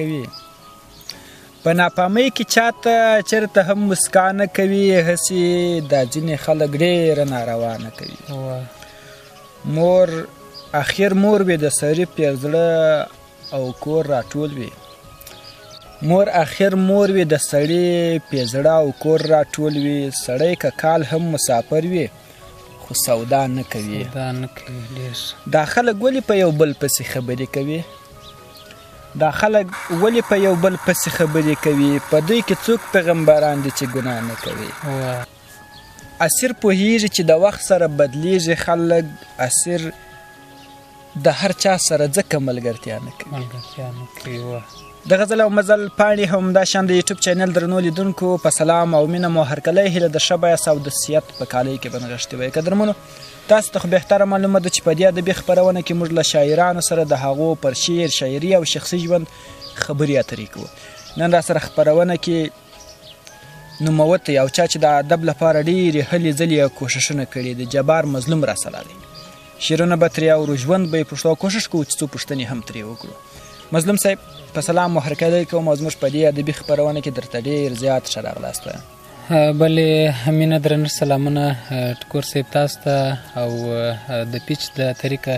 کوي. په ناپامۍ کې چاته چېرته هم مسکا نه کوي، هسې دا ځینې خلک ډېره ناروا نه کوي. مور اخر مور وي د سړي پې زړه او کور راټول وي. مور اخر مور وي د سړي پې زړه او کور راټول وي. سړی که کال هم مسافر وي خو سودا نه کوي. دا خلک ولې په یو بل پسې خبرې کوي؟ دا خلک ولې په یو بل پسې خبرې کوي؟ په دوی کې څوک پیغمبران دي چې ګناه نه کوي؟ اسیر پوهیږي چې د وخت سره بدلیږي خلک. اسیر د هر چا سره ځکه ملګرتیا نه کوي. د غزل او مزل پاڼې همداشان د یوټیوب چینل درنو لیدونکو په سلام او مینه مو هرکلی هیله د ښه بیاست او د صحت په کالۍ کې به نغښتې وئ. قدرمنو تاسو ته خو بهتره معلومه ده چې په دې ادبي خپرونه کې موږ له شاعرانو سره د هغو پر شعر، شاعري او شخصي ژوند خبرې اترې کوو. نن را سره خپرونه کې نوموتی او چا چې د ادب لپاره ډېرې هلې ځلې او کوښښونه کړي دي جبار مظلوم را سره دی. شعرونه به ترې اورو، ژوند به یې پوښتو او کوښښ کوو چې څو پوښتنې هم ترې وکړو. مظلوم صاحب په سلام مو هرکلی کوم او زموږ په دې ادبي خپرونه کې درته ډېر زیات ښه راغلاست وایم. بلې مینه درنښت سلامونه ټکور صاحب تاسو ته او د پیچ د طریقه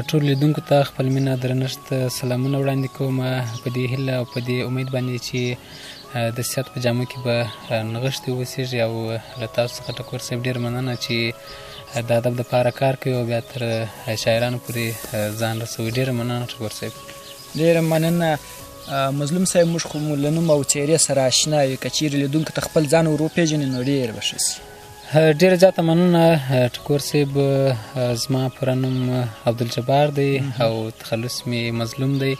ټول لیدونکو ته خپل مینه درنښت سلامونه وړاندې کوم په دې هیله او په دې امید باندې چې د صحت په جامه کې به نغښتې اوسېږي او له تاسو څخه ټکور صاحب ډېر مننه چې د ادب دپاره کار کوي او بیا تر شاعرانو پورې ځان رسوي. ډېره مننه ټکور صاحب. ډېره مننه مظلوم صاحب. موږ خو له نوم او څېرې سره اشنا یو، که چیرې لیدونکو ته خپل ځان ور وپېژني نو ډېر به ښه سي. ډېره زیاته مننه ټکور صاحب. زما پوره نوم عبدالجبار دی او تخلص مې مظلوم دی.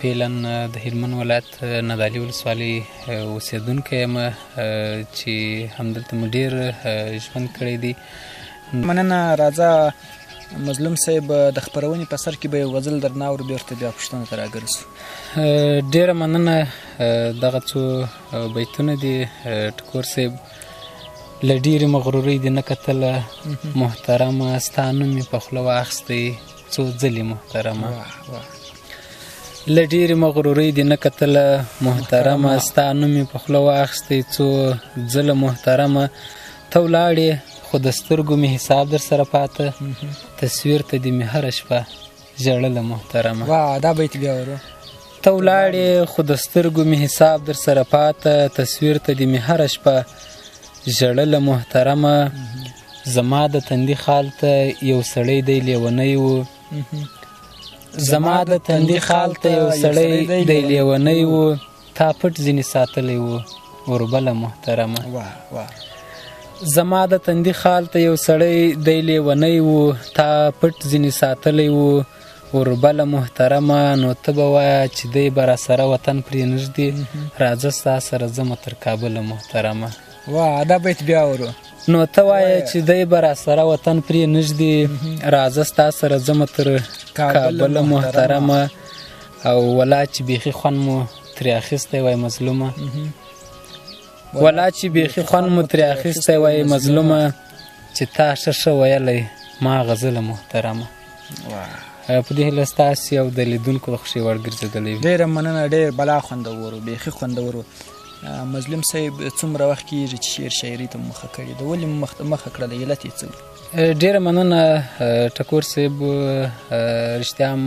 پیلن د هلمند ولایت نادعلي ولسوالۍ اوسېدونکی یم چې همدلته مو ډېر ژوند کړی دی. مننه. راځه مظلوم صاحب د خپرونې په سر کې به یو غزل درنه اورو، بیا ورته بیا پوښتنو ته راګرځو. ډېره مننه. دغه څو بیتونه دي ټکور صاحب. له ډېرې مغرورۍ دې نه کتله محترمه، ستا نوم مې په خوله واخیستی څو ځلې محترمه. له ډېرې مغرورۍ دې نه کتله محترمه، ستا نوم مې په خوله واخیستی څو ځله محترمه. ته ولاړې خو د سترګو مې حساب در سره پاته، تصویر ته دې مې هره شپه ژړله محترمه. دا بیت بیا ورو. ته ولاړې خو د سترګو مې حساب در سره پاته، تصویر ته دې مې هره شپه ژړله محترمه. زما د تندي خال ته یو سړی دی لیونی و، زما د تندي خال ته یو سړی دی لیونی و، تا پټ ځینې ساتلی و وربله محترمه. زما د تندي خال ته یو سړی دی لیونی و، تا پټ ځینې ساتلی و وربله محترمه. نو ته به وایه چې دی به راسره وطن پرې نږدې، راځه ستا سره ځمه تر کابله محترمه. دا بیت بیا ورو. نو ته وایه چې دی به راسره وطن پرې نږدې، راځه ستا سره ځمه تر کابله محترمه. او ولا چې بیخي خوند مو ترې اخیستی وای مظلومه، ولا چې بیخي خوند مو ترې اخیستی وای مظلومه، چې تا ښه ښه ویلی ما غزله محترمه. په دې هیله ستاسې او د لیدونکو د خوښۍ وړ ګرځېدلی وي. ډېره مننه. ډېر بلا خوندور و، بیخي خوندور و. مظلوم صاحب څومره وخت کېږي چې شعر شاعري ته مخه کړې ده؟ ولې مخه کړه؟ د علت یې څه و؟ ډېره مننه ټکور صاحب. رښتیا هم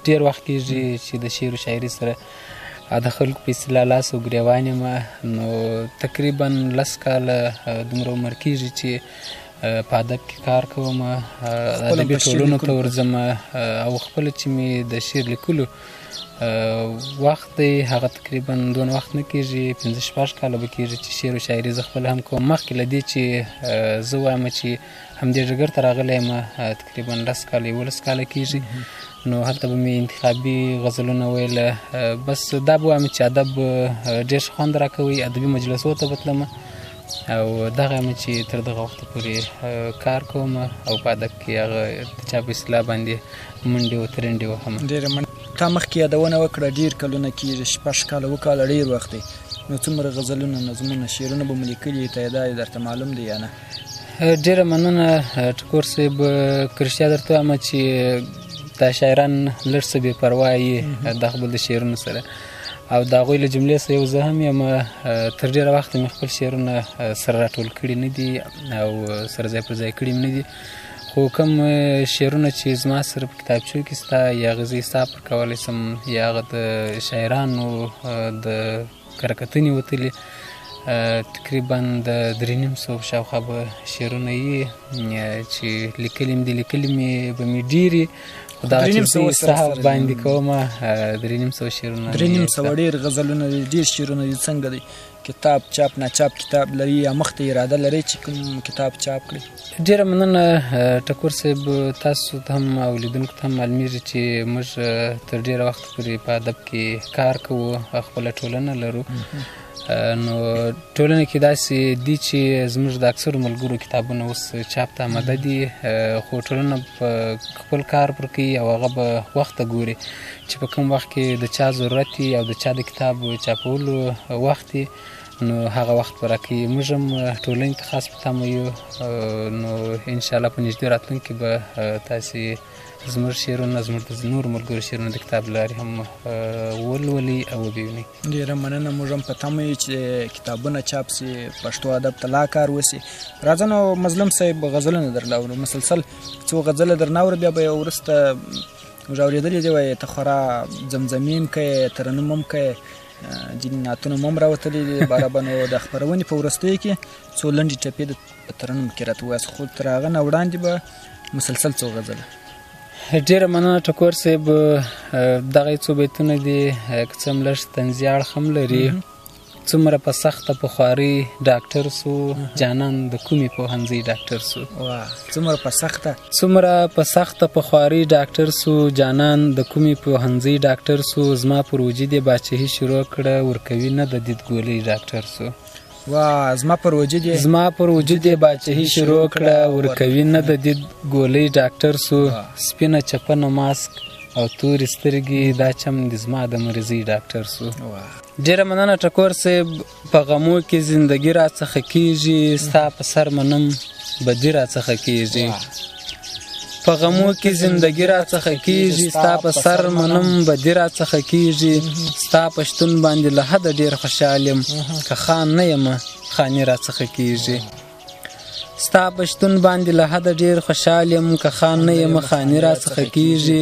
ډېر وخت کېږي چې د شعر و شاعري سره د خلکو په اصطلاح لاس او ګرېوان یم. نو تقریبا 10 کاله دومره عمر کېږي چې په ادب کې کار کوم، ادبي ټولنو ته ورځم او خپله چې مې د شعر لیکلو وخت دی هغه تقریبا دونه وخت نه کېږي، 15-16 کاله به کېږي چې شعر و شاعري زه خپله هم کوم. مخکې له دې چې زه وایم چې همدې ډګر ته راغلی یم تقریبا 10 کاله 11 کاله کېږي. نو هلته به مې انتخابي غزلونه ویل. بس دا به وایم چې ادب ډېر ښه خوند راکوي. ادبي مجلسو ته به تلم او دغه یم چې تر دغه وخته پورې کار کوم او په ادب کې هغه د چا په اصطلاح باندې منډې و ترنډې وهم. ډېره مننه. تا مخکې یادونه وکړه ډېر کلونه کېږي، 6 کاله 7 کاله ډېر وخت دی. نو څومره غزلونه، نظمونه، شعرونه به مو لیکلي تعداد یې درته معلوم دی یا نه؟ ډېره مننه ټکور صاحب. که رښتیا درته وایم چې دا شاعران لږ څه بې پروا یي د خپل د شعرونو سره او د هغوی له جملې څخه یو زه هم یم تر ډېره وخته مې خپل شعرونه سره راټول کړي نه دي او سره ځای پر ځای کړي مې نه دي خو کوم شعرونه چې زما سره په کتابچو کې سته یا هغه زه حساب پر کولی شم یا هغه د شاعرانو د کره کتنې وتلي تقریبا د 350 شاوخوا به شعرونه یي چې لیکلي مې دي لیکلي مې به مې ډېرې خو دغه چې زه حساب باندې کوم 350 شعرونه 350 ډېر غزلونه دي ډېر شعرونه دي څنګه دی کتاب چاپ ناچاپ کتاب لري یا مخته اراده لري چې کوم کتاب چاپ کړي ډېره مننه ټکور صاحب تاسو ته هم او لیدونکو ته هم معلومیږي چې موږ تر ډېره وخت پورې په ادب کې کار کوو خپله ټولنه لرو نو ټولنه کې داسې دي چې زموږ د اکثرو ملګرو کتابونه اوس چاپ ته آماده دي خو ټولنه په خپل کار پر کوي او هغه به وخته ګوري چې په کوم وخت کې د چا ضرورت وي او د چا د کتاب چاپولو وخت وي نو هغه وخت به راکوي موږ هم ټولنې ته خاص په تمه یو نو انشاءالله په نږدې راتلونکي به تاسې زموږ شعرونه زموږ د نورو ملګرو شعرونه د کتاب له لارې هم ولولئ او وبینئ ډېره مننه موږ هم په تمه یو چې کتابونه چاپ سي پښتو ادب ته لا کار وسي راځه نو مظلوم صاحب غزلونه درله اورو مسلسل څو غزله درنه اورو بیا به یې وروسته موږ اورېدلي دي وایي ته خورا زمزمې هم کوې ترنم هم کوې ځینې نعتونه هم راوتلي دي باره به نو د خپرونې په وروستیو کې څو لنډې ټپې د ترنم کې راته ووایاست خو تر هغه نه وړاندې به مسلسل څو غزله ډېره مننه ټکور صاحب دغه څو بیتونه دي که څه هم لږ طنزي اړخ هم لري څومره په سخته په خواري ډاکټر سو جانان د کومې پوهنځۍ ډاکټر سو څومره په سخته په خواري ډاکټر سو جانان د کومې پوهنځۍ ډاکټر سو زما پر وجود یې باچهي شروع کړه ورکوي نه د دید ګولۍ ډاکټر سو زما پر وجود یې باچهي شروع کړه ورکوي نه د دید ګولۍ ډاکټر سو سپینه چپنه ماسک او تورې سترګې دا چم د زما د مریضۍ ډاکټر سو ډېره مننه ټکور صاحب په غمو کې زندګي راڅخه کېږي ستا په سر منم بدي راڅخه کېږي په غمو کې زندګي راڅخه کېږي ستا په سر منم بدي راڅخه کېږي ستا په شتون باندې له حده ډېر خوشحال یم که خان نه یمه خاني راڅخه کېږي ستا په شتون باندې له حده ډېر خوشحال یم که خان نه یمه خاني راڅخه کېږي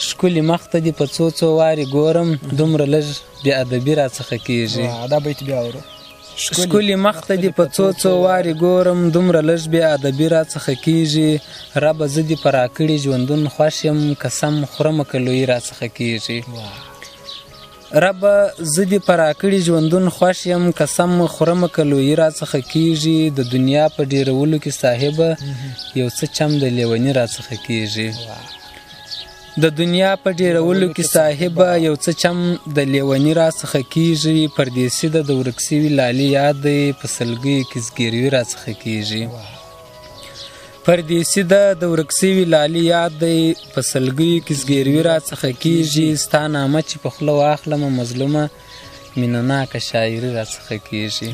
ښکلي مخ ته دې په څو څو وارې ګورم دومره لږ بې ادبي راڅخه کېږي ښکلي مخ ته دې په څو څو وارې ګورم دومره لږ بې ادبي راڅخه کېږي ربه زه دې په راکړي ژوندون خوښ یم قسم خورمه که لوی راڅخه کېږي ربه زه دې په راکړي ژوندون خوښ یم قسم خورمه که لوی راڅخه کېږي د دنیا په ډېرولو کې صاحبه یو څه چم د لیوني راڅخه کېږي د دنیا په ډېرولو کې صاحبه یو څه چم د لیوني راڅخه کېږي پردیسي ده د ورک سوي لالي یاد دی په سلګیو کې زګیروي راڅخه کېږي پردیسي ده د ورک سوي لالي یاد دی په سلګیو کې زګیروي راڅخه کېږي ستا نامه چې په خوله واخلمه مظلومه مینه ناکه شاعري راڅخه کېږي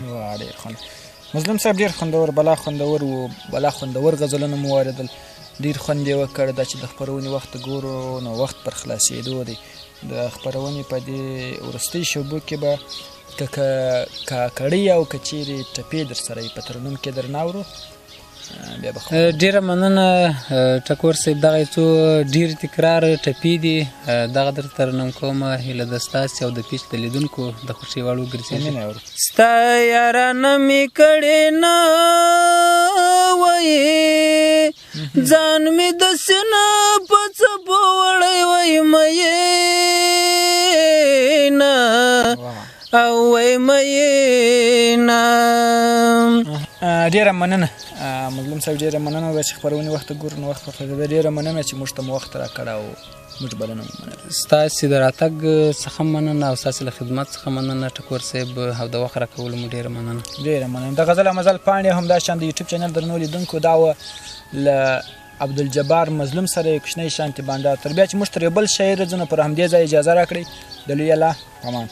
مظلوم صاحب ډېر خوندور بلا خوندور غزلونه مو واورېدل ډېر خوند یې وکړ دا چې د خپرونې وخت ګورو نو وخت پر خلاصېدو دی د خپرونې په دې وروستۍ شېبو کې به که کاکړۍ او که چیرې ټپې در سره په ترنم کې درنه اورو ډېره مننه ټکور صاحب دغه څو ډېر تکرار ټپې دي دغه در ترنم کومه هیله ده ستاسې او د پیچ د لیدونکو د خوښۍ وړ وګرځېږي ستا یارانه مې کړې نه وایې ځان مې د سینه په څپو وړی وای مینه او وای مینه ډېره مننه مظلوم صاحب ډېره مننه دا چې خپرونې وخت ګورو نو وخت په ډېره مننه چې موږ ته مو وخت راکړه او موږ بلنه ومنله ستاسې د راتګ څخه مننه او ستاسې له خدمت څخه مننه ټکور صاحب او د وخت راکولو مو ډېره مننه د غزل او مزل پاڼې هم دا شان د یوټیوب چینل درنو لیدونکو دا وه له عبدالجبار مظلوم سره یو کوچنی شانتې بانډار تر بیا چې موږ تر یو بل شاعر ځو نو پر همدې ځای اجازه راکړئ د لوی الله امان